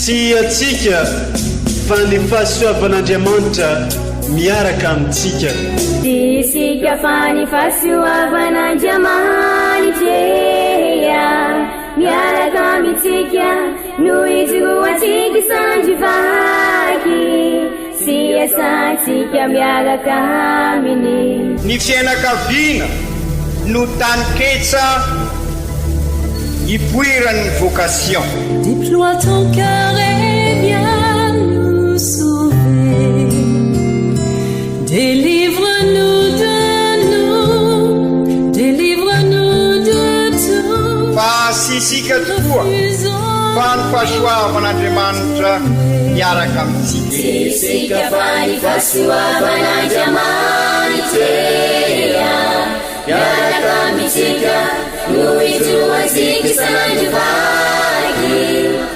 sy atsika fa ny fahasoavan'Andriamanitra miaraka amintsika. Isika fa ny fahasoavan'Andriamanitra miaraka amintsika noho izy atsika sandrivaky sy asantsika miaraka aminy. Ny fianakaviana no taniketsa ipoiran'ny vocation. Déploie ton cœur et viens nous sauver. Délivre-nous de nous, délivre-nous de tout. Fa sisika tokoa fa ny fahasoavan'Andriamanitra miaraka amintsika. Sisika fa ny fahasoavan'Andriamanitra miaraka amintsika noho izy atsika sandrivaky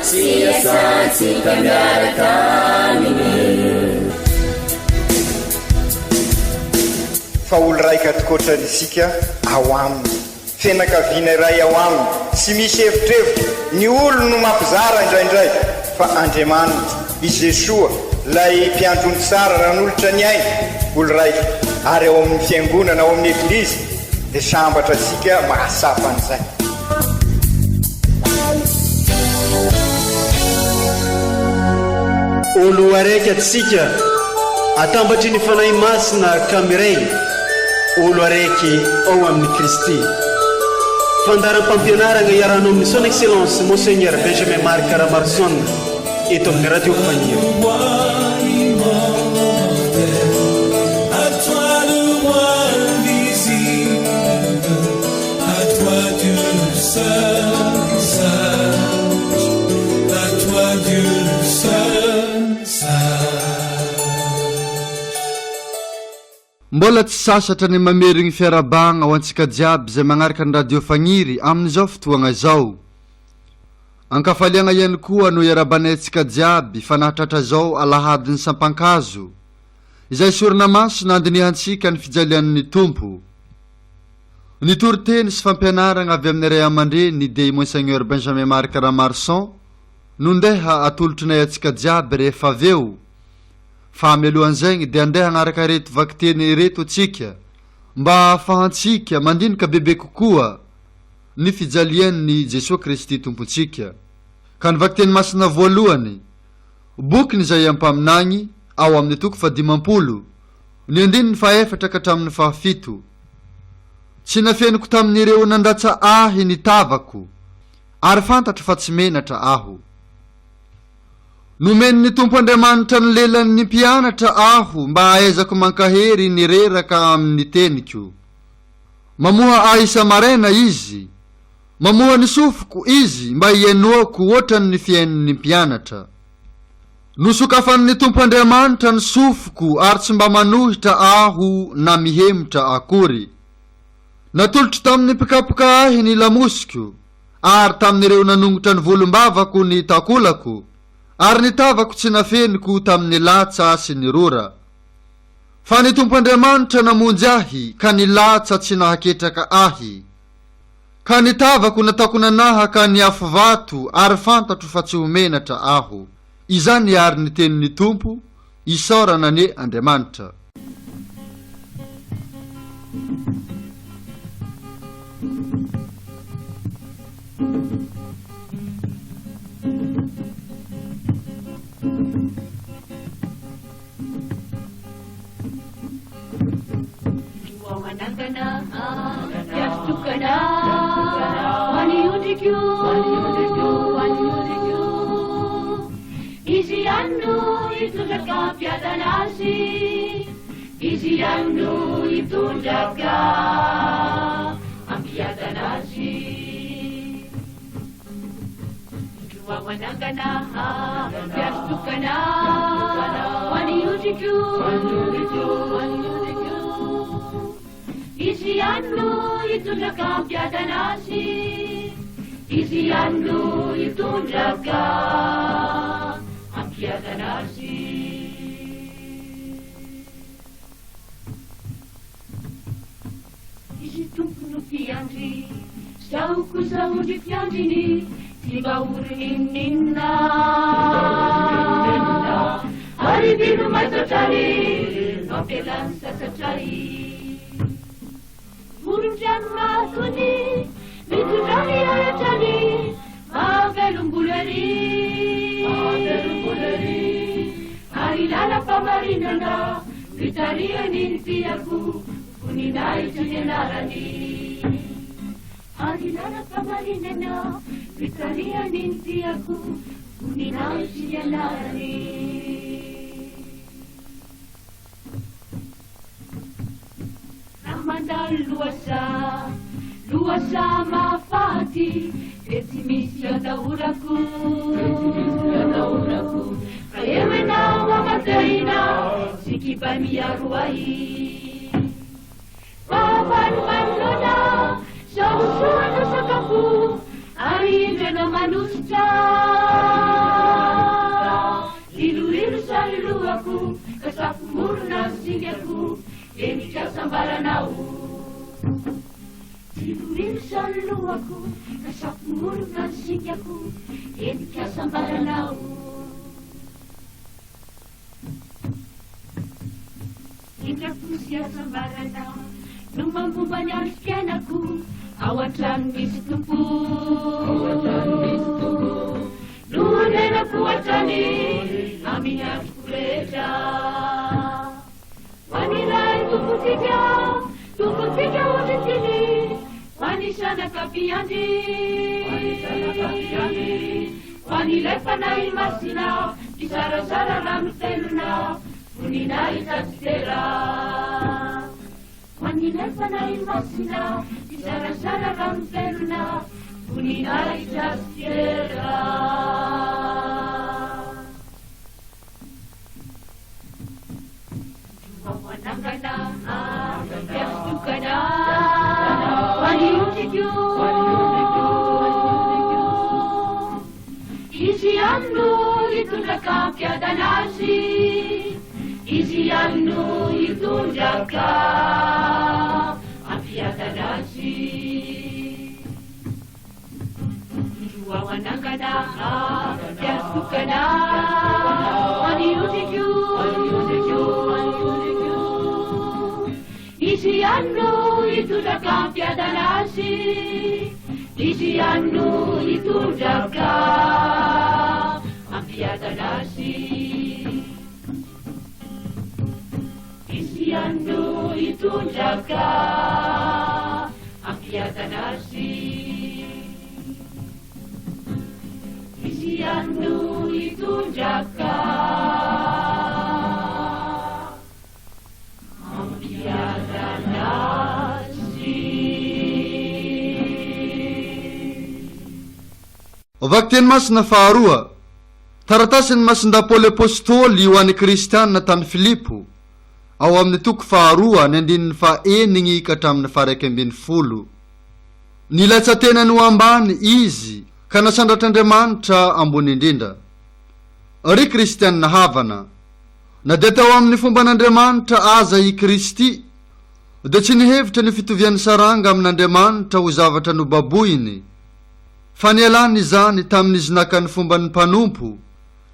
sy asantsika miaraka aminy. Fa olo raika atokotran'isika ao aminy, fianakaviana iray ao aminy, tsy misy hevitrevitra. Ny olo no mampizara indraindray fa Andriamanitra i Jesoa lay mpiandrony tsara raha n'olotra ny aina olo raika, ary ao amin'ny fiangonana ao amin'ny eglizy dia sambatra antsika mahasapa an'izay. Olo araiky atsika atambatry ny fanahy masina kamiray, olo araiky ao amin'ny Kristy. Fandaram-pampianarana iarahanao amin'ny son excellence Monseigneur Benjamin Marc Caramarson eto amin'ny radio Fagniry. Mbola tsy sasatra ny mamerigny fiarabagna ho antsika jiaby zay magnaraka ny radio Fagniry amin'izao fotoagna izao. Ankafaliagna ihany koa no iarabanay antsika jiaby fanahitratra zao alahadin'ny sampankazo izay sorona maso nandinihantsika ny fijalian'ny Tompo. Ny toriteny sy fampianarana avy amin'ny ray aman-dreny dia Monseigneur Benjamin Marc Caramarson nondeha atolotrinay antsika jiaby rehefa aveo. Fa mialohan'izay dia andeha hanaraka reto vakiteny reto atsika mba ahafahantsika mandinika bebe kokoa ny fijalian'ny Jesosy Kristy tompontsika. Ka ny vakiteny masina voalohany bokiny izay ampaminagny ao amin'ny toko 50 ny 14 ka hatramin'ny 7. Tsy nafianiko tamin'ireo nandratsa ahy ny tavako ary fantatra fa tsy menatra aho. Nomeny ny Tompo Andriamanitra ny lelan'ny mpianatra aho mba ahaizako mankahery ny reraka amin'ny teniko. Mamoha ahy isa-maraina izy, mamoha ny sofoko izy mba hienoako ohatran'ny fiain'ny mpianatra. Nosokafan'ny Tompo Andriamanitra ny sofoko ary tsy mba manohitra aho na mihemitra akory. Natolotra tamin'ny pikapoka ahy ny lamosiko ary tamin'ireo nanongotra ny volombavako ny takolako. Ary ny tavako tsy nafeniko tamin'ny latsa sy ny rora. Fa ny Tompo Andriamanitra namonjy ahy ka ny latsa tsy nahaketraka ahy. Ka ny tavako nataoko nanahaka ny afo vato ary fantatro fa tsy homenatra aho. Izany ary ny tenin'ny Tompo, isaorana ny Andriamanitra. Iziannu itundaka piadanasi, Iziannu itundaka ampiadanasi. Juawanangana piastukana, waniudiku, Iziannu itundaka piadanasi, Iziannu itundaka ampiadanasi. Izy tompony fiandry, saoko saondry fiandriny, Ibaurininna Aribinu maisatari Nopelan sasatari Murunjan matuni Mitujani ayatani Mavelum buleri Arilala pamarinana Vitaria nintiaku Kuninai tunyanarani Arilala pamarinana Vitaria nintiaku Kuninai tunyanarani Ramadhan luasa mafati Etimisya dauraku Kayewe na wakateina Sikibami ya ruai Papan-panlona Sausuan na sakapu Aime na manusta Lilu-lilu sa liluaku Kasapumur na singaku Enika sambaranau Lilu-lilu sa liluaku Kasapumur na singaku Enika sambaranau Indra pusia sambaranau Nung mampubanyakan aku Awatan bisitupu Nuhanen aku watani Aminya kuleja Wanilai tuputiga wajitini Wanisana kapiani Wanilai panai masina Kisara-sara ramteluna Kuninai tatera Wanilai panai masina Kisara-sara ramteluna Kuninai tatera Wanangana Yastukana Waniyutikyu Isiannu itundaka piada nasi Isiannu itundaka piada nasi Wanangana Yastukana Waniyutikyu Isiannu itundaka piada nasi Isiannu itundaka piada nasi Isiannu itundaka piada nasi Isiannu itundaka piada nasi Vakten mas na faharoa Taratasin mas ndapole apôstôly io an'ny kristianina tany Filipo ao amin'ny toko faharoa ny 14 ka hatramin'ny 12 nilatsa-tenany ho ambany izy ka nasandratr'Andriamanitra ambony indrindra ry kristianina havana na dia tao amin'ny fomban'Andriamanitra aza i Kristy dia tsy nihevitra ny fitovian'ny saranga amin'Andriamanitra ho zavatra nobaboiny fa nialany izany tamin'izy naka ny fomban'ny mpanompo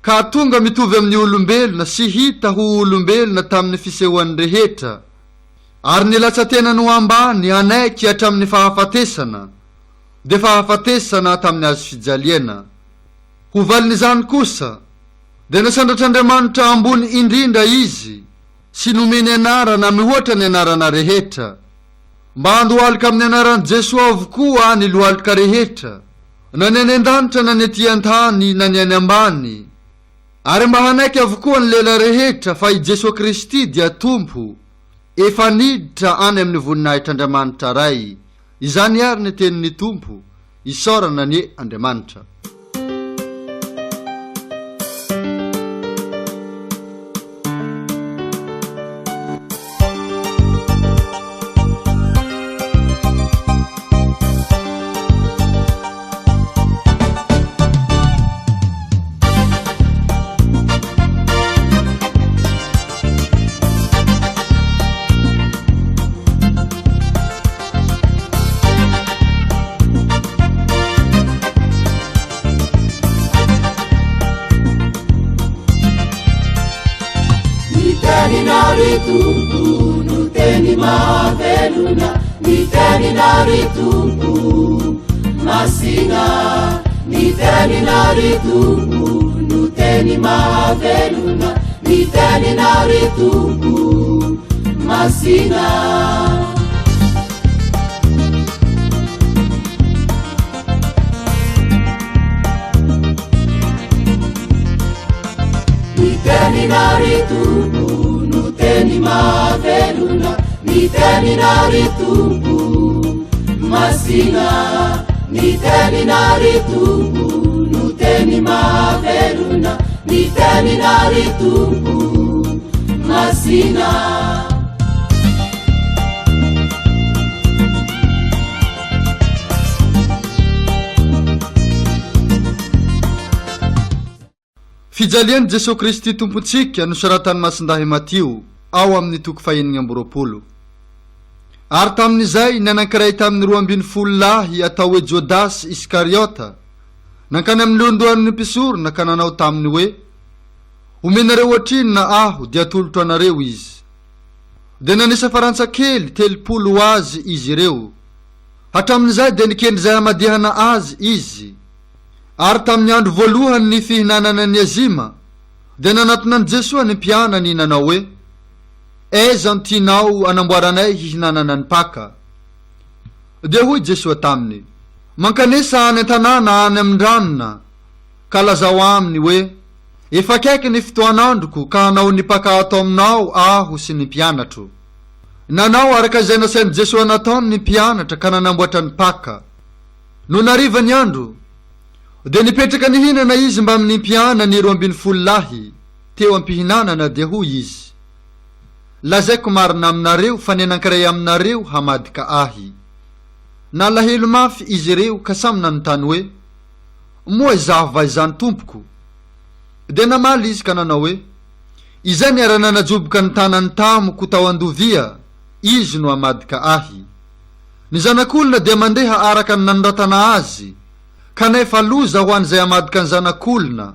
ka tonga mitovy amin'ny olombelona sy hita ho olombelona tamin'ny fisehoan'ny rehetra ary nilatsa-tenany ho ambany anaiky hatramin'ny fahafatesana dia fahafatesana tamin'ny azo fijaliana ho valin'izany kosa dia nasandratr'Andriamanitra ambony indrindra izy sy nomeny anarana mihoatra ny anarana rehetra mba handohalika amin'ny anaran'i Jesosy avokoa ny lohalika rehetra na ny any an-danitra na ny ety an-tany na ny any ambany ary mba hanaiky avokoa ny lela rehetra fa i Jesosy Kristy dia tompo efa niditra any amin'ny voninahitr'Andriamanitra ray izany ary ny tenin'ny tompo isaorana ny Andriamanitra mavelona ny teninary tompo masina ny teninary tompo no teny mavelona ny teninary tompo masina ny teninary tompo no teny mavelona ny teninary tompo masina ny teninary tompo no teny mavelona ny teninary tompo masina Fijalian'i Jesosy Kristy tompontsika no saratany masindahy Matio ao amin'ny toko 120. Ary tamin'izay ny anankiray tamin'ny 12 lahy atao hoe Jodasy Iskariota nankany amin'ny londohan'ny mpisorona ka nanao taminy hoe omenareo ohatrinina aho dia atolotra anareo izy. Dia nanisa farantsakely 30 azy izy ireo. Hatramin'izay dia nikendry izay hamadihana azy izy. Ary tamin'ny andro voalohany ny fihinanana ny azima dia nanatonan'i Jesosy ny mpianany nanao hoe aiza no tianao anamboaranay hihinanana ny paka. Dia hoy Jesosy taminy mankanesa any an-tanàna any amin-dranona ka lazao aminy hoe efa akaiky ny fotoan'androko ka hanao ny paka atao aminao aho sy ny mpianatro. Nanao araka izay nasain'i Jesosy nataony ny mpianatra ka nanamboatra ny paka. No nariva ny andro dia nipetraka nihinana izy mba amin'ny mpianany 12 lahy teo ampihinanana dia hoy izy lazaiko marina aminareo fa ny anankiray aminareo hamadika ahy. Nalahelo mafy izy ireo ka samy nanontany hoe moa izaho va izany tompoko. Dia namaly izy ka nanao hoe izay ny ara nanajoboka ny tanany tamoko tao andovia izy no hamadika ahy. Ny zanak'olona dia mandeha araka ny nanoratana azy kanefa loza ho an'izay hamadika ny zanak'olona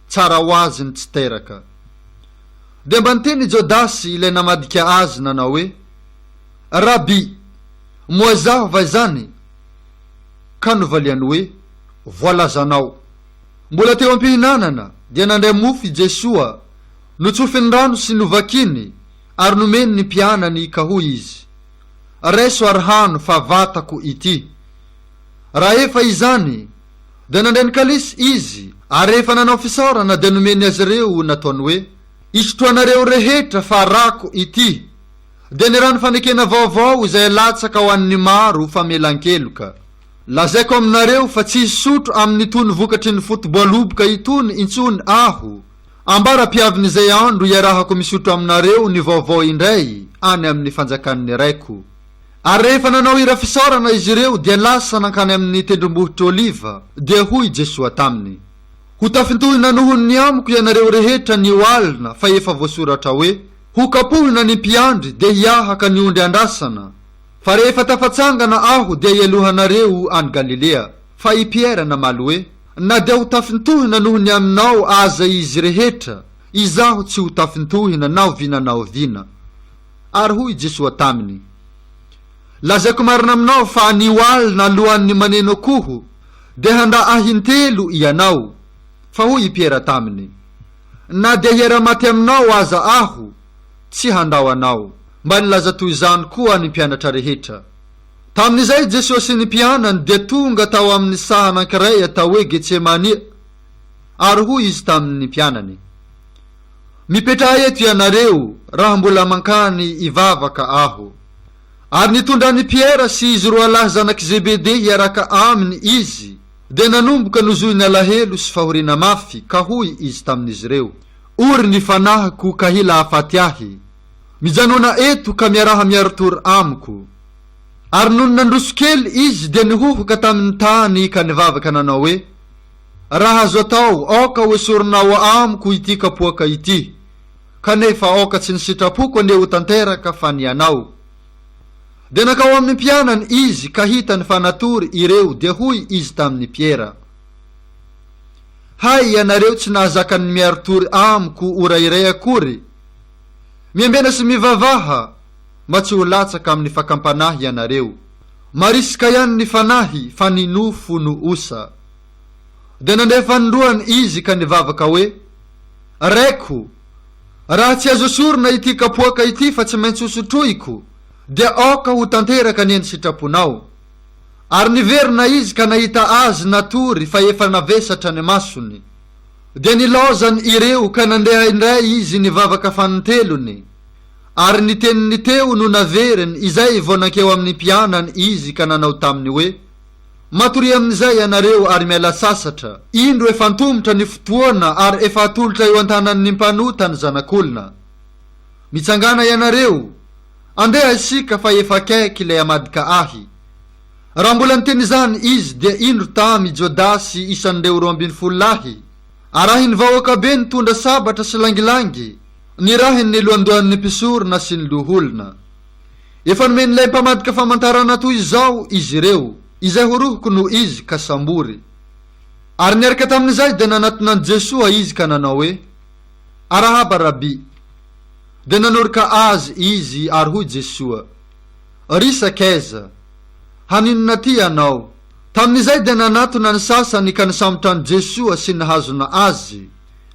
tsara ho azy ny tsy teraka. Dia mba niteny Jodasy ilay namadika azy nanao hoe rabi moa zaho va izany ka novaliany hoe voalazanao. Mbola teo ampihinanana dia nandray mofo i Jesosy notsofiny rano sy novakiny ary nomeny ny mpianany ka hoy izy reso ary hano fa vatako ity. Raha efa izany dia nandray ny kalisy izy ary rehefa nanao fisaorana dia nomeny azy ireo nataony hoe isotroanareo rehetra fa rako ity. Dia ny rano fanekena vaovao izay alatsaka ho an'ny maro famelan-keloka. Lazaiko aminareo fa tsy hisotro amin'ny itony vokatry ny fotoboaloboka itony intsony aho ambara-piavin'izay andro iarahako misotro aminareo ny vaovao indray any amin'ny fanjakan'ny raiko. Ary rehefa nanao ira fisaorana izy ireo dia lasa nankany amin'ny tendrombohitra Oliva. Dia hoy Jesosy taminy ho tafintohina nohon'ny amiko ianareo rehetra ny oalina fa efa voasoratra hoe ho kapohina ny mpiandry dia hiahaka ny ondry andrasana. Fa rehefa tafatsangana aho dia ialohanareo any Galilea. Fa i Piera namaly hoe na dia ho tafintohina nohony aminao aza izy rehetra izaho tsy ho tafintohina nao vinanao vina. Ary hoy Jesosy taminy lazaiko marina aminao fa ny oalina alohan'ny maneno akoho dia handra ahintelo ianao. Fa hoy i Piera taminy na dia hiara-maty aminao aza aho tsy handao anao. Mba nilaza toy izany koa ny mpianatra rehetra. Tamin'izay Jesosy sy ny mpianany dia tonga tao amin'ny saha anankiray atao hoe Getsemania. Ary hoy izy tamin'ny mpianany mipetraha eto ianareo raha mbola mankany ivavaka aho. Ary nitondrany Piera sy izy roa lahy zanak' Zebede hiaraka aminy izy dia nanomboka nozoiny alahelo sy fahoriana mafy ka hoy izy tamin'izy ireo ory ny fanahiko ka hila afaty ahy. Mijanona eto ka miaraha miarotory amiko. Ary noho nandroso kely izy dia nihohoka tamin'ny tany ka nivavaka nanao hoe raha azo atao aoka ho esorinao amiko ity kapoaka ity. Kanefa aoka tsy nisitrapoko aneo tanteraka fa ny anao. Dia nakao amin'ny mpianany izy ka hita ny fanatory ireo dia hoy izy tamin'ny Piera hay ianareo tsy nahazaka ny miarotory amiko ora iray akory. Miambena sy mivavaha mba tsy ho latsaka amin'ny fakampanahy ianareo. Marisika ihany ny fanahy fa ny nofo no osa. De nandefandroany izy ka nivavaka hoe, Raiko, raha tsy azo sorona ity kapoaka ity fa tsy maintsy hosotroiko, dia aoka ho tanteraka ny eny sitraponao. Ary niverina izy ka nahita azy natory fa efa navesatra ny masony. De nilaozany ireo ka nandeha indray izy nivavaka fanontelony. Ary niteniny teo no naveriny izay vao nankeo amin'ny mpianany izy ka nanao taminy hoe, matory amin'izay ianareo ary miala sasatra. Indro efa antomotra ny fotoana ary efa atolotra eo an-tanan'ny mpanota ny zanak'olona. Mitsangana ianareo, andeha isika fa efa akaiky ilay amadika ahy. Raha mbola niteny izany izy dia indro tamy Jodasy isan'ireo 12 lahy. Arahiny vahoaka be nitondra sabatra sy langilangy, nirahiny ny lohandohan'ny mpisorona sy ny loholona. Efa nomeny ilay mpamadika famantarana toy izao izy ireo, izay horohoko no izy ka sambory. Ary niaraka tamin'izay dia nanatinan Jesoa izy ka nanao hoe, Arahaba rabi. De nanorika azy izy ary hoy Jesoa, Risakaiza, haninona ty anao? Tamin'izay dia nanatona ny sasany ka nisambotra ny Jesoa sy nahazona azy.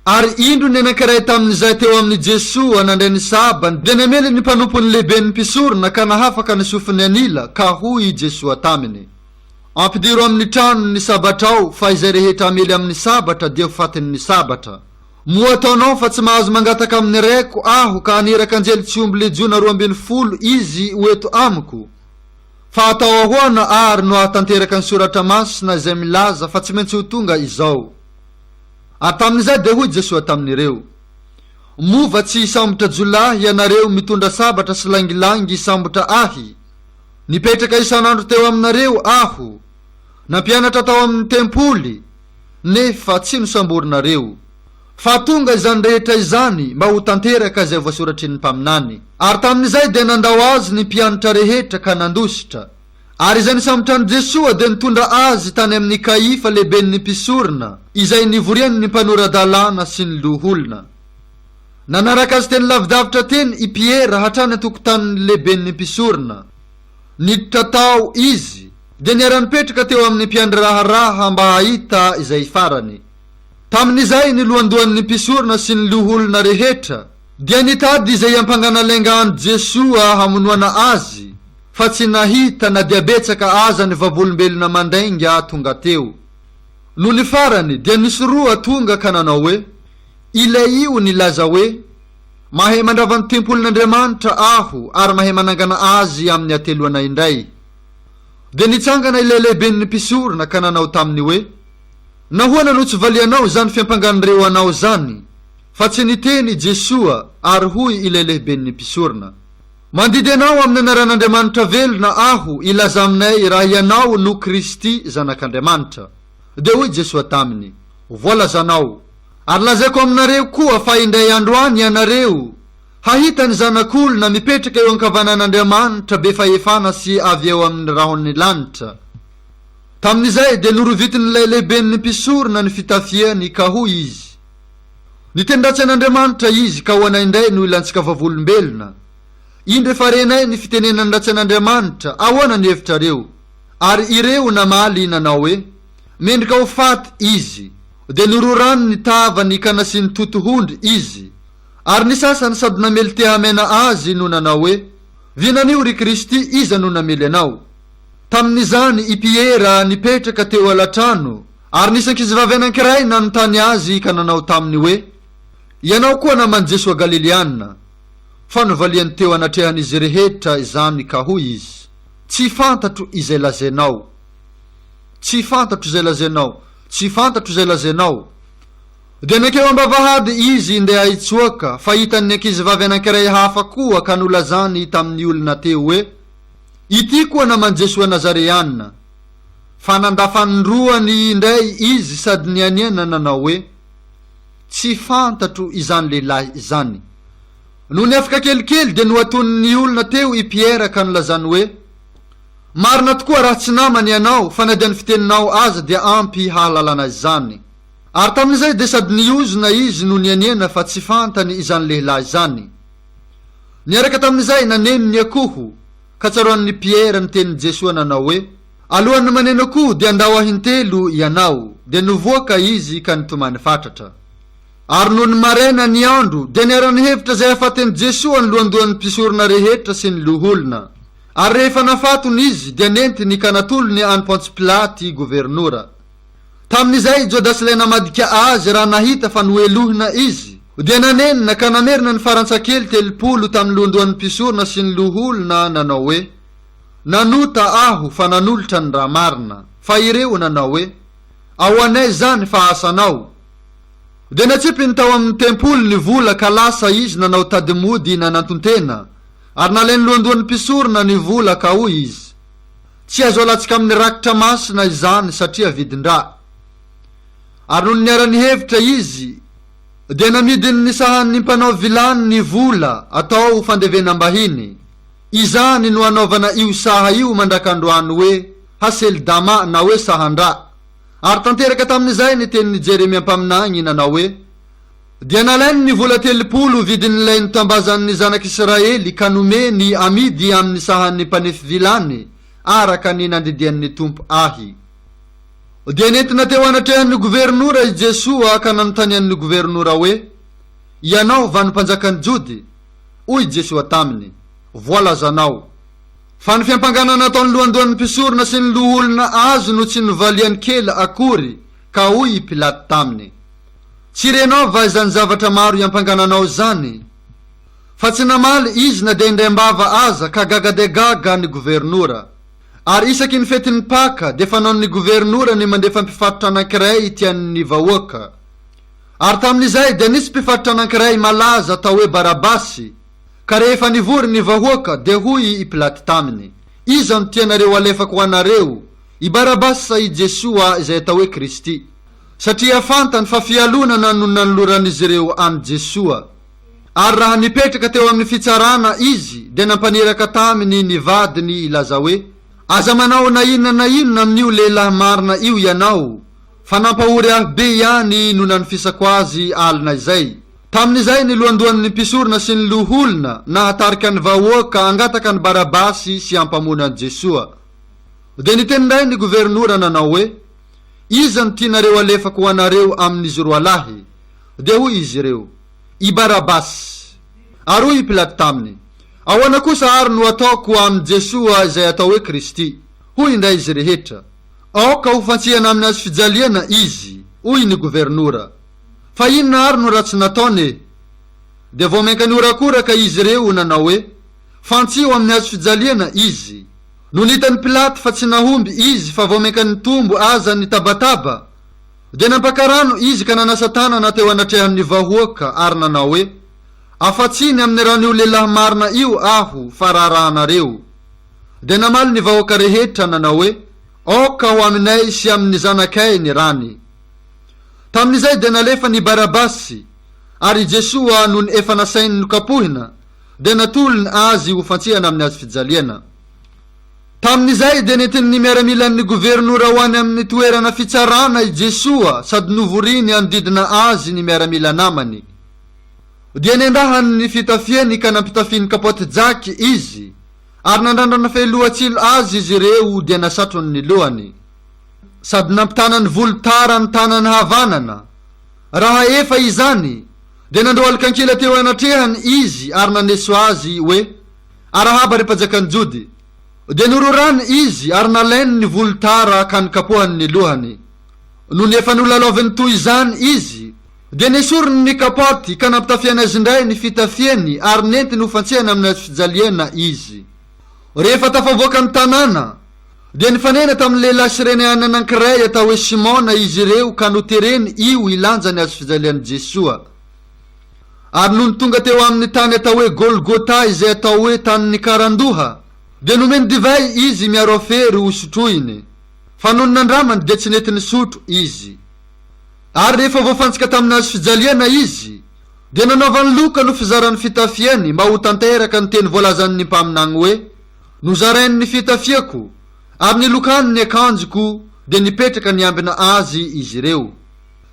Ary indro ny anankiray tamin'izay teo amin'ny Jesoa nandray ny sabany, dia namely ny mpanompony lehiben'ny mpisorona ka nahafaka ny sofiny anila ka hoy Jesoa taminy, ampidiro amin'ny trano ny sabatra ao fa izay rehetra amely amin'ny sabatra dia ho fatin'ny sabatra. Moa ataonao fa tsy mahazo mangataka amin'ny raiko aho ka aniraka anjely tsy omby legiona 12 izy hoeto amiko. Fa atao ahoana ary no ahatanteraka ny soratra masina izay milaza fa tsy maintsy ho tonga izao. Ary tamin'izay dia hoy Jesoa tamin'ireo, mova tsy isambotra jolahy ianareo mitondra sabatra sy langilangy isambotra ahy. Nipetraka isan'andro teo aminareo aho, nampianatra tao amin'ny tempoly, nefa tsy nosamborinareo. Fa tonga izany rehetra izany mba ho tanteraka izay voasoratry ny mpaminany. Ary tamin'izay dia nandao azy ny mpianatra rehetra ka nandositra. Ary izay nisambotra ny Jesoa dia nitondra azy tany amin'ny Kaifa lehiben'ny mpisorona, izay nivoriany ny mpanoradalana sy ny loholona. Nanaraka azy teny lavidavitra teny i Piera hatrany atokotanin'ny lehiben'ny mpisorona. Niditra tao izy, dia niara-nipetraka teo amin'ny mpiandry raharaha mba hahita izay farany. Tamin'izay ny lohandohan'ny mpisorona sy ny loholona rehetra, dia nitady izay ampanganalaingahan'i Jesoa hamonoana azy, fa tsy nahita na dia betsaka aza ny vavolombelona mandainga tonga teo. No ny farany dia nisoroa tonga ka nanao hoe, ilay io nilaza hoe, mahay mandrava ny tempolin'Andriamanitra aho ary mahay manangana azy amin'ny ateloana indray. Dia nitsangana ilay lehiben'ny mpisorona ka nanao taminy hoe, nahoana no tsy valianao zany fiampanganireo anao zany? Fa tsy niteny Jesoa ary hoy ilay lehiben'ny mpisorona, mandidy anao amin'ny anaran'Andriamanitra velona aho ilaza aminay raha ianao no Kristy zanak'Andriamanitra. Dia hoy Jesoa taminy, voalazanao, ary lazaiko aminareo koa fa indray andro any ianareo hahita ny zanak'olona mipetraka eo ankavanan'Andriamanitra be fahefana sy avy eo amin'ny rahon'ny lanitra. Tamin'izay dia norovitin'ilay lehiben'ny mpisorona ny fitafiany ka hoy izy, nitendratsian'Andriamanitra izy ka ho anay indray no ilantsika vavolombelona. Indro efa renay ny fitenenany ratsian'Andriamanitra, ahoana ny hevitrareo? Ary ireo namaly nanao hoe, mendrika ho faty izy. Dia nororany ny tavany ka nasiany totohondry izy. Ary ny sasany sady namely te hamena azy no nanao hoe, vinanio ry Kristy iza no namely anao. Tamin'izany i Piera nipetraka teo alatrano, ary nisan-kizivavy anankiray nanontany azy ka nanao taminy hoe, ianao koa naman Jesoa Galiliana? Fa novaliany teo anatrehan'izy rehetra izany ka hoy izy, tsy fantatro izay lazainao. Tsy fantatro izay lazainao. Tsy fantatro izay lazainao. Dia nakeo ambavahady izy ndeha hitsoaka, fa hitan'ny ankizivavy anankiray hafa koa ka nolazany tamin'ny olona teo hoe, ity koa naman Jesoa Nazareana. Fa nandafandroany indray izy sady nianiana nanao hoe, tsy fantatro izany lehilahy izany. No ny afaka kelikely dia noaton'ny olona teo i Piera ka nolazany hoe, marina tokoa raha tsy namany ianao fa na dia ny fiteninao aza dia ampy hahalalana izany. Ary tamin'izay dia sady niozona izy no nianiana fa tsy fantany izany lehilahy izany. niaraka tamin'izay naneno ny akoho ka tsaroan'ny Piera ny tenin'i Jesosy nanao hoe alohan'ny maneno akoho dia andao ahintelo ianao, dia nivoaka izy ka nitomany fatratra. Ary noho ny maraina ny andro dia niara-ny hevitra zay afaten'i Jesosy ny lohandohan'ny mpisorona rehetra sy ny loholona. Ary rehefa nafatony izy dia nenti ny kanatolony any Pontsy Pilaty gobernora. Tamin'izay Jodasy ilay namadika azy raha nahita fa noelohina izy dia nanenina ka namerina ny farantsakely 30 tamin'ny lohandohan'ny mpisorona sy ny loholona nanao hoe nanota aho fa nanolotra ny raha marina, fa ireo nanao hoe ao anay zany fa asanao. Dia natsipiny tao amin'ny tempoly ny vola ka lasa izy nanao tadimody nanantontena, ary nalainy lohandohan'ny mpisorona ny vola ka hoy izy tsy azo alatsika amin'ny rakitra masina izany satria vidindra. Ary noho niara-ny hevitra izy dia namidiny ny sahan'ny mpanao vilany ny vola atao fandevenam-bahiny. Izany no anaovana io saha io mandrakandroany hoe haseldama na hoe sahandra. Ary tanteraka tamin'izay ny tenin'ny Jeremia mpaminany nanao hoe dia nalainy ny vola 30 vidin'ilay nitambazan'ny zanak'Israely ka nomeny amidy amin'ny sahan'ny mpanefy vilany araka ny nandidian'ny tompo ahy. Dia nentina teo anatrehan'ny gobernora i Jesosy ka nanontanian'ny gobernora hoe ianao vanimpanjakan'ny Jody? Hoy Jesosy taminy voalazanao. Fa ny fiampanganana ataon'ny lohandohan'ny mpisorona sy ny loholona azy no tsy nivaliany kely akory ka hoy Pilaty taminy tsy renao va izany zavatra maro iampangananao zany? Fa tsy namaly izy na dia indray-mbava aza ka gaga de gaga ny gobernora. Ary isaky ny fetin'ny Paka dia fanaon'ny gobernora ny mandefa mpifarotra anankiray tian'ny vahoaka. Ary tamin'izay dia nisy mpifarotra anankiray malaza atao hoe Barabasy. Ka rehefa nivory ny vahoaka dia hoy i Pilaty taminy iza no tianareo alefako ho anareo, i Barabasy sa i Jesosy izay atao hoe Kristy? Satria fantany fa fialonana no nanoloran'izy ireo any Jesosy. Ary raha nipetraka teo amin'ny fitsarana izy dia nampaniraka taminy ny vadiny ilaza hoe aza manao na inona amin'io lehilahy marina io ianao, fa nampahory ahy be ihany no nanofisako azy alina izay. Tamin'izay ny lohandohan'ny mpisorona sy ny loholona nahatarika ny vahoaka angataka ny Barabasy sy ampamona an Jesosy. Dia nitenindray ny gobernora nanao hoe iza no tianareo alefako ho anareo amin'izy roa lahy? Dia hoy izy ireo i Barabasy. Ary hoy i Pilaty taminy ahoana kosa ary no ataoko amin'ny Jesosy izay atao hoe Kristy? Hoy indray izy rehetra aoka ho fantsihana amin'ny azy fijaliana izy. Hoy ny gobernora fa inona ary no ratsy nataony? Dia voamenka ny orakoraka izy ireo nanao hoe fantsiho amin'ny azo fijaliana izy. No nitan'ny Pilaty fa tsy nahomby izy fa voamenka ny tombo aza ny tabataba dia nampakarano izy ka nanasa tanana teo anatrehan'ny vahoaka ary nanao hoe afatsiny amin'ny raha n'io lehilahy marina io aho fa raharahanareo. Dia namaly ny vahoaka rehetra nanao hoe aoka ho aminay sy amin'ny zanakay ny rany. Tamin'izay dia nalefa ny Barabasy ary Jesosy no ny efa nasainy nokapohina dia natolony azy ho fantsihana amin'ny azo fijaliana. Tamin'izay dia nentin'ny miaramilan'ny gobernora ho any amin'ny toerana fitsarana i Jesosy sady novoriny andidina azy ny miaramila namany. Dia nendrahany ny fitafiany ka nampitafiny kapoty jaky izy ary nandrandrana felohatsilo azy izy ireo dia nasatrony ny lohany sady nampitanany volotara ny tanany havanana. Raha efa izany dia nandro alikankila teo anatrehany izy ary naneso azy hoe arahaba ry mpajakan'ny Jody. Dia nororany izy ary nalainy ny volotara ka nikapohany ny lohany. No ny efa nolalaovany toy izany izy dia nesorony ny kapoty ka nampitafiana azy indray ny fitafiany ary nentiny ho fantsihana amin'ny azo fijaliana izy. Rehefa tafavoaka ny tanàna dia nifanena tamin'ny lehilahy sirenehany anankiray atao hoe Simona izy ireo ka notereny io ilanja ny azo fijalian'i Jesosy. Ary no ny tonga teo amin'ny tany atao hoe Golgota izay atao hoe tanin'ny karandoha dia nomeny divay izy miaro afery ho sotroiny fa noho ny nandramany dia tsy nety nisotro izy. Ary rehefa voafantsika tamin'ny azo fijaliana izy dia nanaovany loka no fizaran'ny fitafiany mba ho tanteraka ny teny voalazan'ny mpaminany hoe nozarainy ny fitafiako ary nilokany ny akanjoko dia nipetraka niambina azy izy ireo.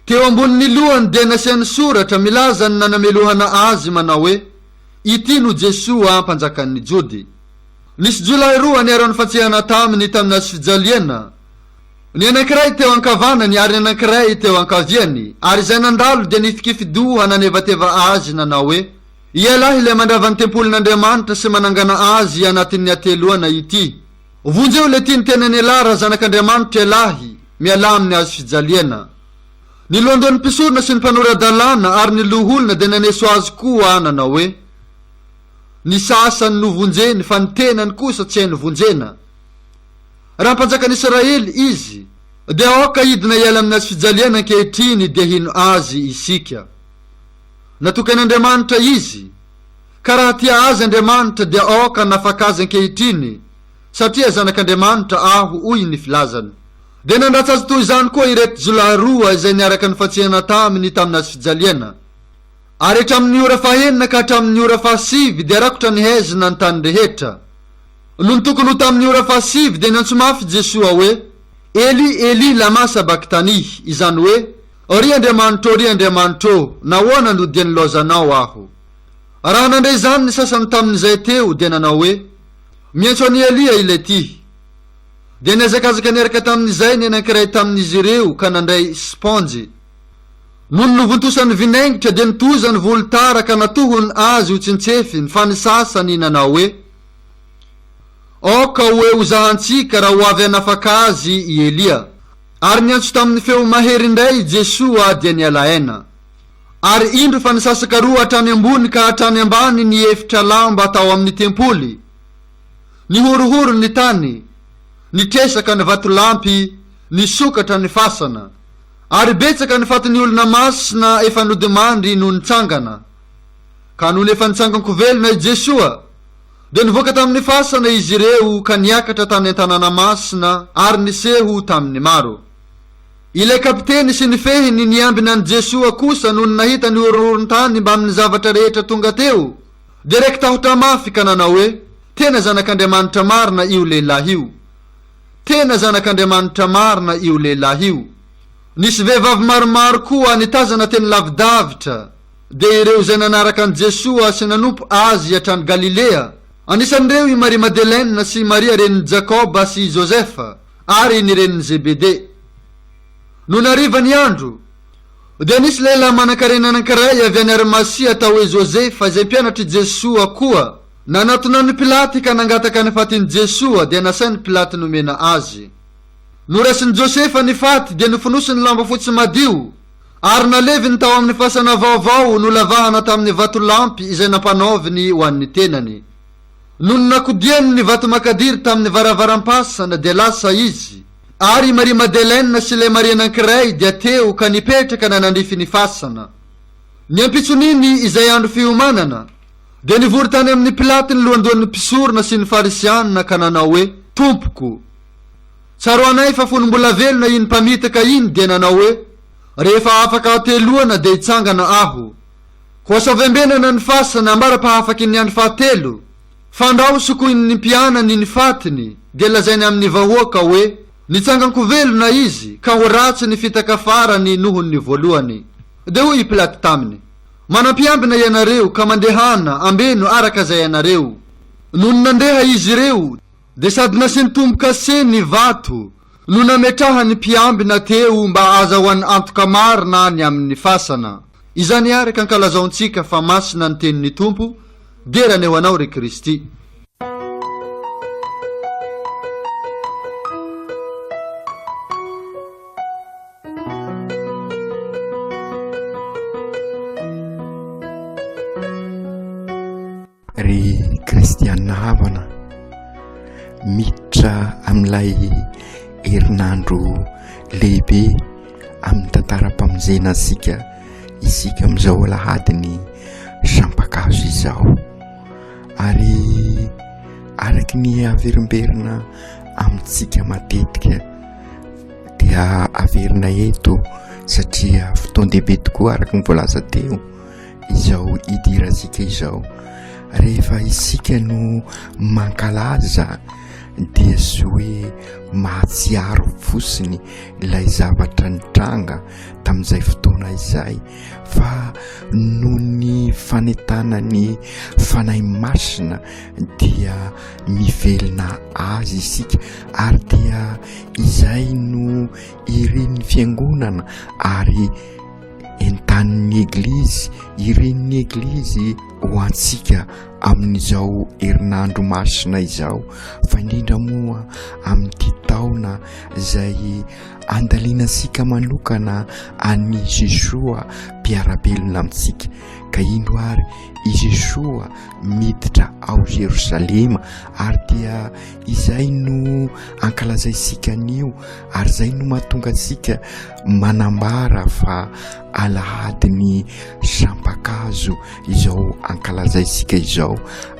Teo ambonin'ny lohany dia nasiany soratra milaza ny nanamelohana azy manao hoe ity no Jesoa mpanjakan'ny Jody. Nisy jolahy roa niarahany fatsihana taminy tamin'azy fijaliana. Ny anankiray teo ankavanany ary ny anankiray teo ankaviany, ary izay nandalo dia nifikifidoha nanevateva azy nanao hoe, ialahy ilay mandravany tempolin'Andriamanitra sy manangana azy anatin'ny ateloana ity. Vonjeo le tiany tenany Elara zanak'Andriamanitra ialahy miala amin'ny azy fijaliana. Ny lohandohan'ny mpisorona sy ny mpanoradalàna ary ny loholona dia naneso azy koa nanao hoe, ny sasany no vonjeny fa ny tenany kosa tsy hainy vonjena. Raha mpanjakan'ny Israely izy, dia aoka idina iala aminazy fijaliana ankehitriny dia hino azy isika. Natokan'Andriamanitra izy, ka raha tia azy Andriamanitra dia aoka nafaka azy ankehitriny, satria zanak'Andriamanitra aho hoy ny filazany. Dia nandratsy azy toy izany koa ireto jolahy roa izay niaraka ny fatsihana taminy taminazy fijaliana. Ary hatramin'ny ora fahenina ka hatramin'ny ora fahasivy dia rakotra nihezina ny tany rehetra. No ny tokony ho tamin'ny ora fahasivy dia nantsomafy Jesoa hoe, Eli, Eli, lama sabaktani, izany hoe, ry Andriamanitro, nahoana no dia nilozanao aho. Raha nandray izany ny sasany tamin'izay teo dia nanao hoe, miantso any Elia ilay ty. Dia niazakazaka niaraka tamin'izay ny anankiray tamin'izy ireo ka nandray spongy. Nono novontosan'ny vinaingitra dia nitozany volotara ka natohony azy ho tsintsefiny fa ny sasany nanao hoe, aoka hoe hozahantsika raha ho avy hanafaka azy i Elia. Ary niantso tamin'ny feo mahery indray Jesoa dia nialaena. Ary indro fa nisasaka roa hatrany ambony ka hatrany ambany ny efitra lamba tao amin'ny tempoly. Nihorohoro ny tany, nitresaka ny vatolampy, nisokatra ny fasana. Ary betsaka ny fatin'ny olona masina efa nodimandry no nitsangana. Ka noho efa nitsanganko velona i Jesoa, dia nivoaka tamin'ny fasana izy ireo ka niakatra tany an-tanàna masina ary niseho tamin'ny maro. Ilay kapiteny sy ny fehiny niambina any Jesoa kosa noho nahita ny horohoron-tany mba amin'ny zavatra rehetra tonga teo, dia raiky tahotra mafy ka nanao hoe, tena zanak'Andriamanitra marina io lehilahy io. Tena zanak'Andriamanitra marina io lehilahy io. Nisy vehivavy maromaro koa nitazana teny lavidavitra, dia ireo izay nanaraka an Jesoa sy nanompo azy hatrany Galilea. Anisan'ireo i Maria Madeleine sy Maria reniny Jakoba sy Josefa ary ny reniny Zebede. No nariva ny andro, dia nisy lehilahy manan-karena anankiray avy any Arimasia atao hoe Josefa izay mpianatry Jesoa koa. Nanatona ny Pilaty ka nangataka ny fatin'i Jesoa dia nasainy Pilaty nomena azy. No rasin'ny Josefa ny faty dia nofonosiny lamba fotsy madio, ary naleviny tao amin'ny fasana vaovao no lavahana tamin'ny vatolampy izay nampanaoviny ho an'ny tenany. Nono nakodiany ny vato makadiry tamin'ny varavaram-pasana dia lasa izy. Ary Maria Madeleine sy le Maria anankiray dia teo ka nipetraka nanandrify ny fasana. Ny ampitsoniny izay andro fiomanana, dia nivory tany amin'ny Pilaty ny lohandohan'ny mpisorona sy ny farisianina ka nanao hoe, tompoko, tsaroanay fa fony mbola velona iny mpamitaka iny dia nanao hoe, rehefa afaka ateloana dia hitsangana aho. Ho asavembenana ny fasana ambara-pahafaky ny andro fahatelo, fandrao sokoiny ny mpianany ny fatiny, dia lazainy amin'ny vahoaka hoe, nitsanganko velona izy ka ho ratsy ny fitaka farany noho ny voalohany. Dia hoy Pilaty taminy, manampiambina ianareo ka mandehana ambeno araka zay ianareo. Nono nandeha izy ireo, dia sady nasintomboka se ny vato, no nametraha ny mpiambina teo mba azahoan'ny antoka marina ny amin'ny fasana. Izany ary ka ankalazaontsika fa masina ny tenin'ny Tompo, derany ho anao ry Kristy. Ry kristianina havana, miditra amin'ilay herinandro lehibe amin'ny tantaram-pamonjena isika amin'izao alahadiny sampakazo izao. Ary araky ny averimberina amintsika matetika dia averina eto satria fotoan-dehibe tokoa araky ny voalaza teo izao idirantsika izao. Rehefa isika no mankalaza dia sy hoe mahatsiaro fosiny ilay zavatra nitranga tamin'izay fotoana izay, fa noho ny fanetana ny fanahy masina dia mivelona azy isika, ary dia izay no irin'ny fiangonana ary entanin'ny eglizy, irin'ny eglizy ho antsika amin'izao herinandro masina izao, fa indrindra moa amin'ity taona izay andalinasika manokana any Jesoa mpiarabelona amintsika. Ka ino ary i Jesoa miditra ao Jerosalema, ary dia izay no ankalazaisika anio, ary izay no mahatonga antsika manambara fa alahadiny sampakazo izao ankalazaisika izao.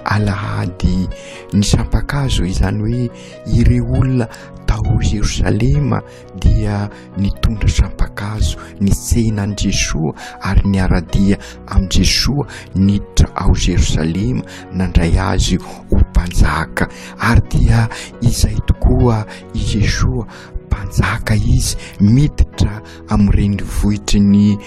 Alahady ny sampakazo izany hoe ireo olona tao Jerosalema dia nitondra sampakazo, nitsena an Jesoa ary niaradia am Jesoa niditra ao Jerosalema nandray azy ho mpanjaka. Ary dia izay tokoa i Jesoa mpanjaka izy, miditra amin'ireny vohitry ny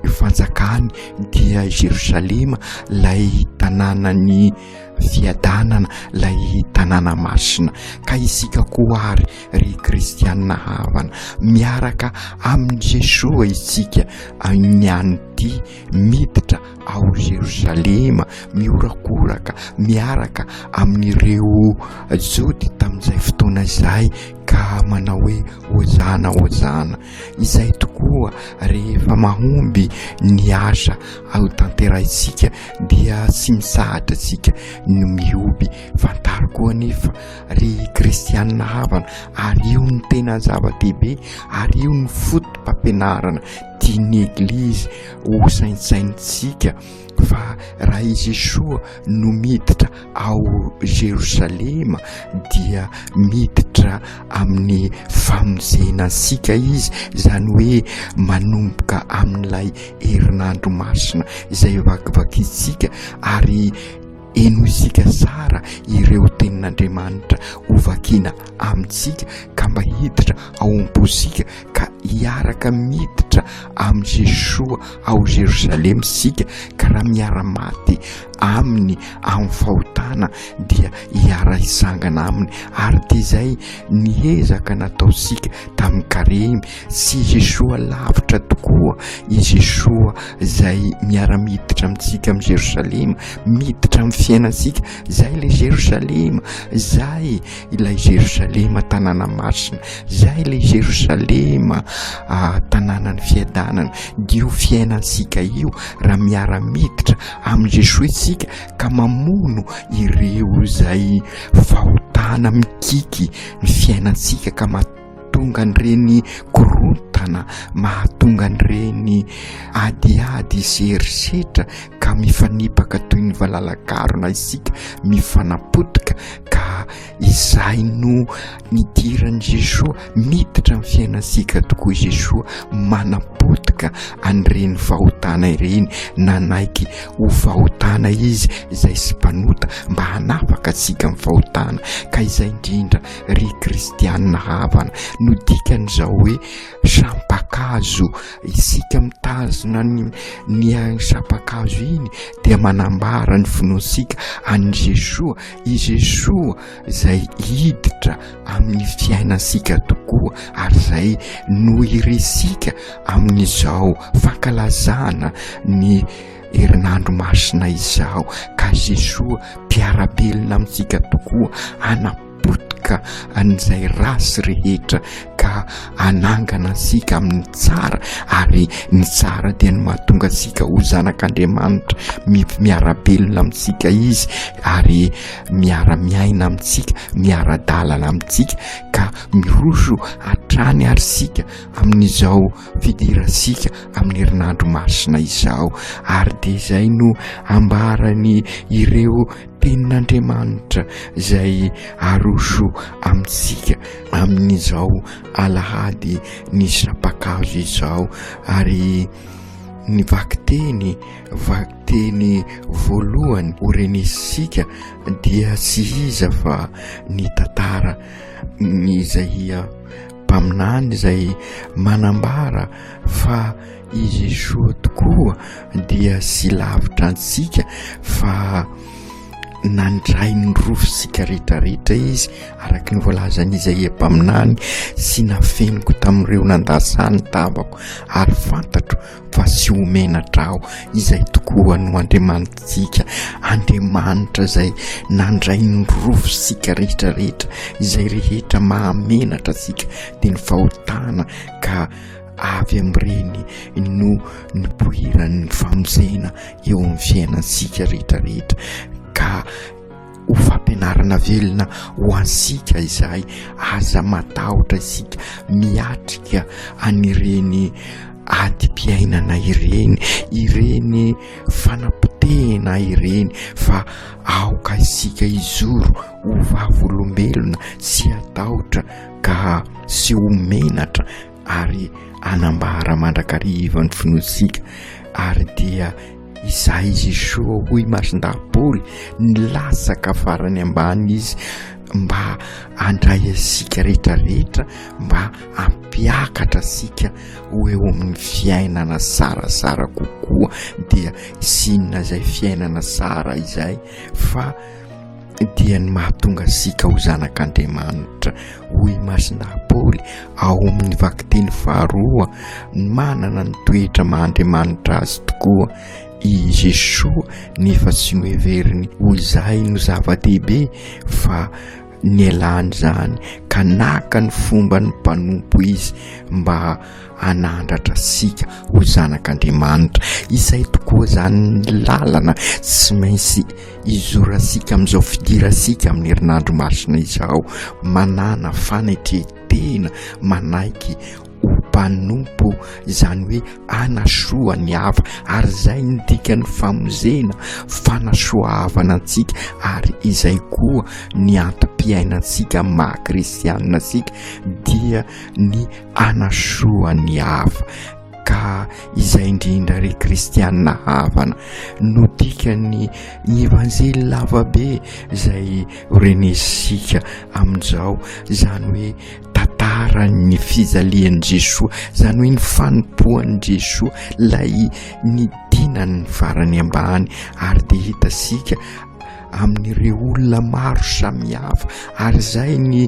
fanjakany dia Jerosalema, lay tanànany fiadanana, lay tanàna masina. Ka isika koa ary ry kristianina havana miaraka amin'ny Jesoa isika niany ty miditra ao Jerosalema, miorakoraka miaraka amin'ireo jody tamin'izay fotoana izay, ka manao hoe hozana hozana. Izay tokoa rehefa mahomby ny asa ao tanterahisika dia sy misahatra tsika no mioby. Fantaro koa nefa ry kristianina havana, ary io ny tena zava-dehibe, ary io ny fotom-pampianarana tian'ny eglizy ho saintsaintsika, fa raha i Jesoa no miditra ao Jerosalema dia miditra amin'ny famonjenasika izy, zany hoe manomboka amin'ilay herinandro masina izay vakivakitsika, ary eno isika tsara ireo tenin'Andriamanitra ho vakina amintsika ka mba hiditra ao am-posika, ka hiaraka miditra am Jesoa ao Jerosalema sika, ka raha miara-maty aminy amin'ny fahotana dia hiara hisangana aminy. Ary dia izay niezaka nataosika tamin'ny karemy, sy Jesoa lavitra tokoa i Jesoa izay miara-miditra amintsika amin'ny Jerosalema, miditra amin'ny fiainantsika. Zay ilay Jerosalema, zay ilay Jerosalema tanàna masina, zay ilay Jerosalema tanànany fiadanana. Dio fiainansika io raha miara-miditra amin'ny Jesoa isika, ka mamono ireo zay fahotana mikiky ny fiainansika, ka mahatonga an'ireny korontana, mahatonga an'ireny adiady sy herisetra, ka mifanipaka toy ny valalakarona isika, mifanapotika. Ka izay no nidiran'i Jesoa, miditra amin'ny fiainansika tokoa Jesoa, manapotika an'ireny fahotana ireny, nanaiky ho fahotana izy izay sy mpanota mba hanafaka atsika amin'ny fahotana. Ka izay indrindra ry kristianina havana no dikan'izao hoe sampakazo, isika mitazona ny sampakazo iny dia manambara ny finoansika an'i Jesoa, i Jesoa izay hiditra amin'ny fiainansika tokoa, ary izay no iresika amin'izao fankalazana ny herinandro masina izao. Ka Jesoa mpiarabelona amintsika tokoa, anapotika an'izay rasy rehetra, ka anangana ansika amin'ny tsara, ary ny tsara dia ny mahatonga antsika ho zanak'Andriamanitra, miarabelona amintsika izy, ary miara-miaina amintsika, miara-dalana amintsika, ka miroso hatrany ary sika amin'izao fidiransika amin'ny herinandro masina izao. Ary dia izay no ambarany ireo tenin'Andriamanitra izay aroso amintsika amin'izao alahady ny sampakazo izao. Ary ny vakiteny voalohany ho renesika dia tsy iza fa ny tantara izay mpaminany izay manambara fa izy soa tokoa dia sy lavitra antsika fa nandray ny rofosika rehetrarehetra izy araka ny voalazan'izay empaminany sy nafeniko tamin'ireo nandasany tabako ary fantatro fa sy omenatra aho izay tokoa no Andriamanitsika Andriamanitra izay nandray ny rofosika rehetrarehetra izay rehetra mahamenatra sika dia ny fahotana ka avy amin'ireny no nipoirany famozena eo amin'ny fiainansika rehetrarehetra ka ho fampianarana velona ho ansika izay aza matahotra isika miatrika anireny adi-piainana ireny fanapotehana ireny fa aoka isika izoro ho vavolombelona sy atahotra ka sy homenatra ary anambara mandrakariva ny finosika ary dia izay izy soa hoy masindahapoly nilasaka farany ambany izy mba andray asika rehetrarehetra mba ampiakatra asika ho eo amin'ny fiainana sarasara kokoa dia sinona izay fiainana sara izay fa dia ny mahatonga asika ho zanak'Andriamanitra hoy masindahapoly ao amin'ny vakiteny faharoa manana ny toetra maha-Andriamanitra azy tokoa i Jesosy nefa sy noheveriny ho izay no zava-dehibe fa nialany zany ka naka ny fomba ny mpanompo izy mba anandratra sika ho zanak'Andriamanitra izay tokoa zany ny lalana tsy maintsy izorasika amin'izao fidirasika amin'ny herinandro masina izao manana fanetretena manaiky mpanompo izany hoe anasoa ny hafa ary izay ny dikany famozena fanasoavana antsika ary izay koa ny antam-piainantsika maha-kristianina sika dia ny anasoa ny hafa ka izay indrindra re kristianina havana no dikany evanjely lavabe izay renesika amin'izao zany hoe tantara ny fizalian'i Jesosy zany hoe ny fanompoan'i Jesosy lay nidinany farany ambany ary dia hitasika amin'ireo olona maro samihafa ary izay ny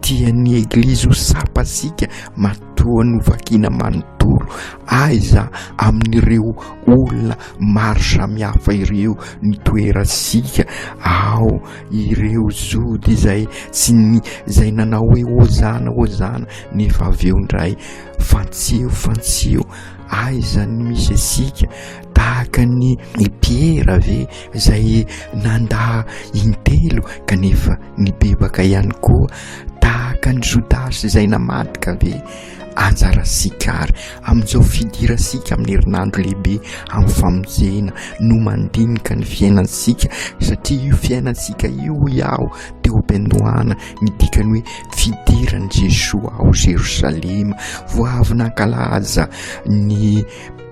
tian'ny eglizy ho sapasika matoa ny vakiana manontolo aiza amin'ireo olona maro samihafa ireo nitoerasika ao ireo zody izay tsy ny izay nanao hoe hozana nefa avy eo indray fantsio aiza ny misy asika tahaka ny Piera ve izay nanda intelo kanefa nibebaka ihany koa tahaka ny Jodasy izay namadika ve anjarasika ary amin'izao fidirasika amin'ny herinandro lehibe amin'ny famojena no mandinika ny fiainansika satria io fiainansika io iaho teo am-piandohana midikany hoe fidiran'i Jesosy ao Jerosalema voavy nankalaza ny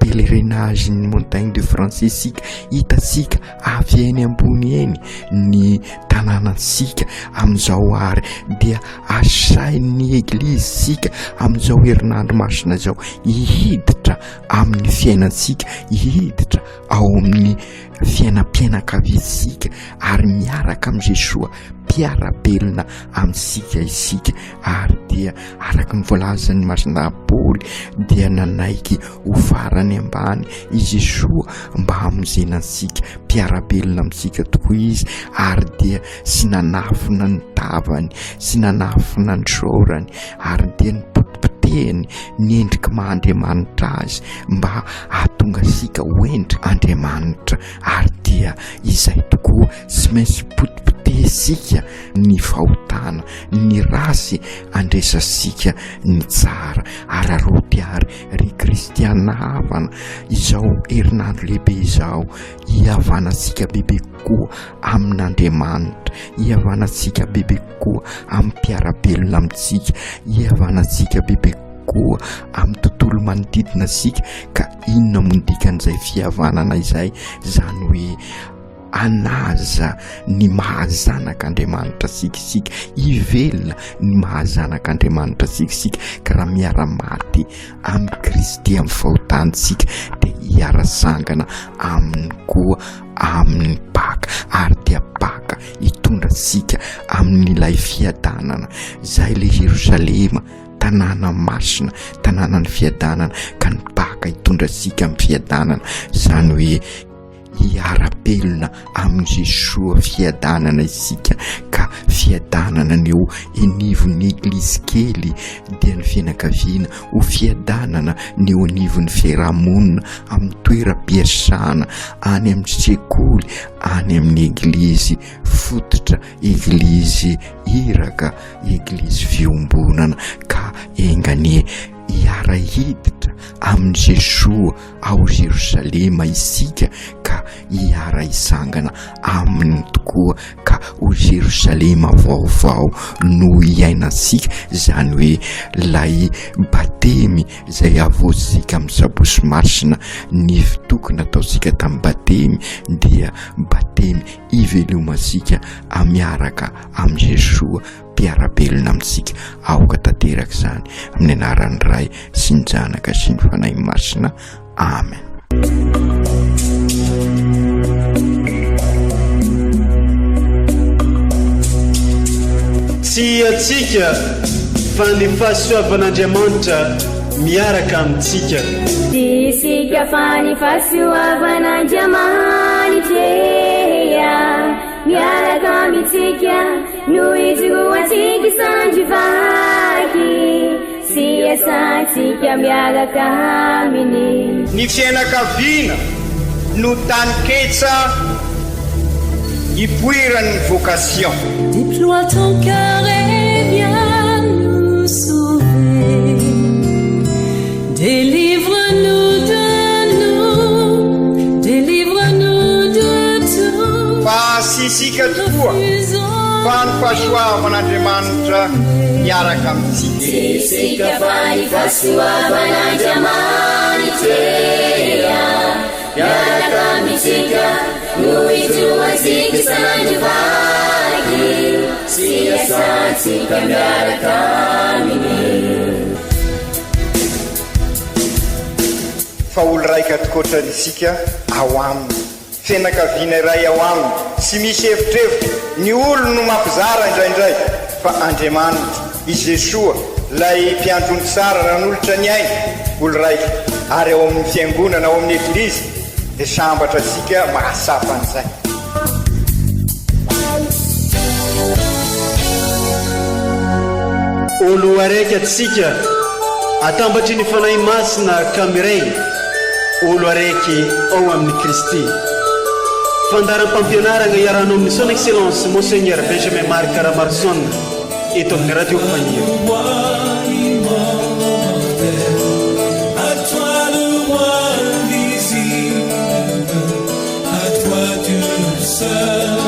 pèlerinage ny montagne de Francis sika hitasika avy eny ambony eny ny tanànansika amin'izao ary dia asain'ny eglizy sika amin'izao herinandro masina zao hihiditra amin'ny fiainansika hihiditra ao amin'ny fiainam-pianakaviantsika ary miaraka amin'ny Jesosy mpiara-belona amintsika isika ary dia araka ny voalazan'ny masindahapoly dia nanaiky ho farany ambany i Jesosy mba hamonjenantsika mpiara-belona amintsika tokoa izy ary dia sy nanafina ny tavany sy nanafina ny sorany ary dia ny potipotehany ny endrika maha-Andriamanitra azy mba hahatonga asika ho endrika Andriamanitra ary dia izay tokoa sy maintsy potipotehesika ny fahotana ny rasy andresasika ny tsara ary aroty ary ry kristianina havana izao herinandro lehibe izao hiavanantsika bebe koa amin'Andriamanitra hiavanantsika bebe koa amin'ny mpiara-belona amintsika hiavanantsika bebe koa amin'ny tontolo manodidina sika ka inona mondikan'izay fihavanana izay zany hoe anaza ny mahazanak'Andriamanitra sikisika, ivelona ny mahazanak'Andriamanitra sikisika ka raha miara-maty amin'ny Kristy amin'ny fahotantsika dia hiara-sangana aminy koa amin'ny Paka, ary dia Paka hitondra sika amin'ilay fiadanana. Zay le Jerosalema, tanàna masina, tanàna ny fiadanana, ka ny Paka hitondra sika amin'ny fiadanana. Zany hoe hiara-pelona amin'ny Jesoa fiadanana isika, ka fiadanana ny eo enivon'ny eglizy kely dia ny fianakaviana, ho fiadanana ny eo enivon'ny fiarahamonina amin'ny toeram-piasana, any amin'ny sekoly, any amin'ny eglizy fototra, eglizy iraka, eglizy fiombonana, ka enganie hiara hiditra amin'ny Jesoa ao Jerosalema isika, ka hiara hisangana aminy tokoa, ka ho Jerosalema vaovao no hiainasika. Zany hoe lay batemy zay avoasika amin'ny sabosy marsina, ny tokony ataosika tamin'ny batemy dia batemy ivelomasika amiaraka amin'ny Jesoa, mpiara-belona amintsika. Aoka tanteraka zany amin'ny anaran'ny Ray sy ny Zanaka sy ny Fanahy Masina. Amen. Tsy atsika fa ny fahasoavan'Andriamanitra miaraka amintsika. Isika fa ny fahasoavan'Andriamanitra miaraka amintsika, no izoatsika sandrivaky, sy asantsika miaraka aminy. Ny fianakaviana no tany-ketsa ipoiran'ny vocation. Déploie ton cœur et viens nous sauver. Délivre-nous de nous, délivre-nous de tout. Fa sisika tokoa fa ny fahasoavan'Andriamanitra miaraka amintsika. Sisika fa ny fahasoavan'Andriamanitra miaraka amintsika, no izoatsika sandrivaky, sy asantsika miaraka aminy. Fa olo raika tokoatrany isika ao aminy, fianakaviana iray ao aminy, sy misy hevitrevitra ny olo no mampizara indraindray, fa Andriamanitra i Jesoa lay mpiandrony tsara nanolotra ny aina olo raika, ary ao amin'ny fiangonana, ao amin'ny eglizy dia sambatra sika mahasapan'izay. Olo araiky atsika atambatry ny fanahy masina kamiray, olo araiky ao amin'ny Kristy. Fandaram-pampianarana iaranao amin'ny son excellence Monseigneur Benjamin Marc Caramarson eto amin'ny radio Fagniry. À toi le roi invisible, à toi Dieu seul.